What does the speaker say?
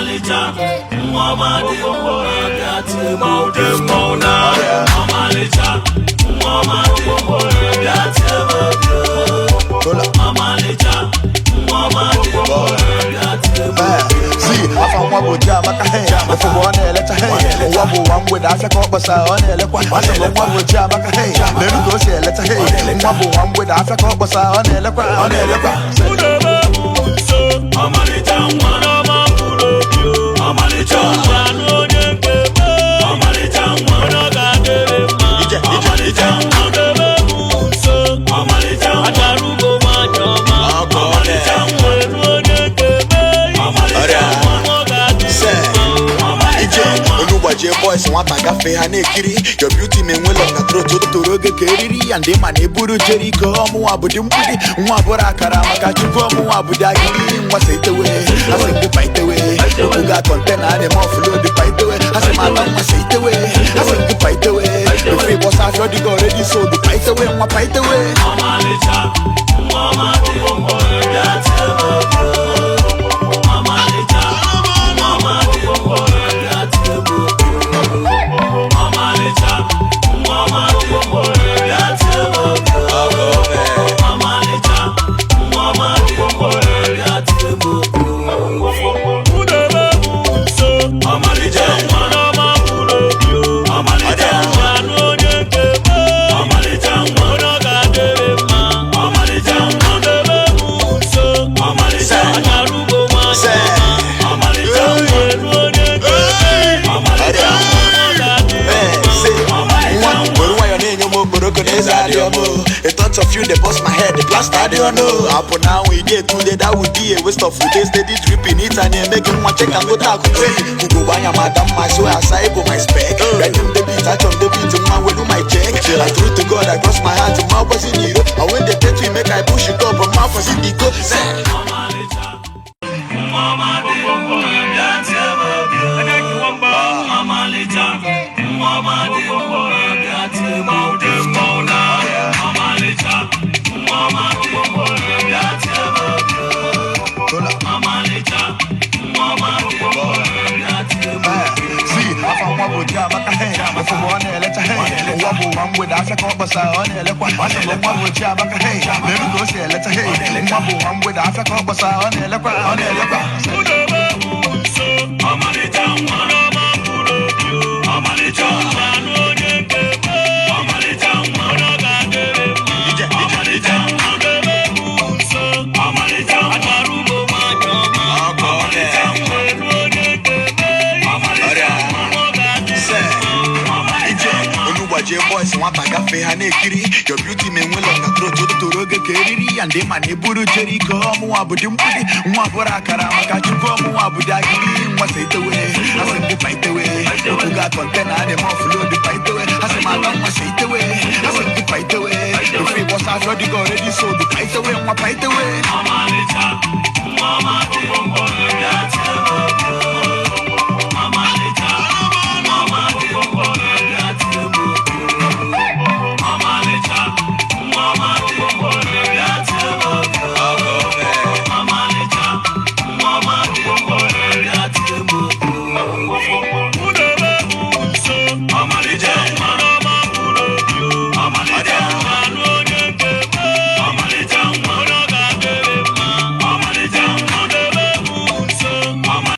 Omalicha, Mwamadi, Gati, Maude, Mona, Omalicha, Mwamadi, Gati, Omalicha, Mwamadi, Gati, see, I found one with Jamaica, if I want to let a hand, one with Africa, but I want to let one with Jamaica, let me go say, let a hand, one with Africa, but I want to let Omalicha, Omalicha, boys want to get fair nakiri. Your beauty me will on the throat to the rogue keriri and the man eburu jerry come abudum budi mwabora karama kachuko mwabudagi was it away. I say the fight away. You got content and them off load the fight away. I say my mama say it away. I say the fight away. The free boss I already got ready so the fight away and fight away. Omalicha, Omalicha, a thought of you, they bust my head, the blast I don't know. Happen now we get today, that would be a waste of food. They steady dripping it and they making one check and go talk. Who go buy a madam, my soul, I say, go my spec. Right in the beat, I turn the beat to my way, do my check. I threw to God, I cross my heart, to my was in you. And when they take me, make I push it up, and my was in the go. If I want to let a hand, one with Africa, but I want to let one with Jamaica. Let me go say, let a hand, one with Africa, but I want to let boys want to get fair nakiri. Your beauty me will on the throat to the rogue keriri and the man eburu jerry come abudum budi mwabora karama kachuko mwabudagi was it away. I say the fight away. You got content and them off load the fight away. I say my mama say it away. I say the fight away. The free boss I already got ready so the fight away, my fight away.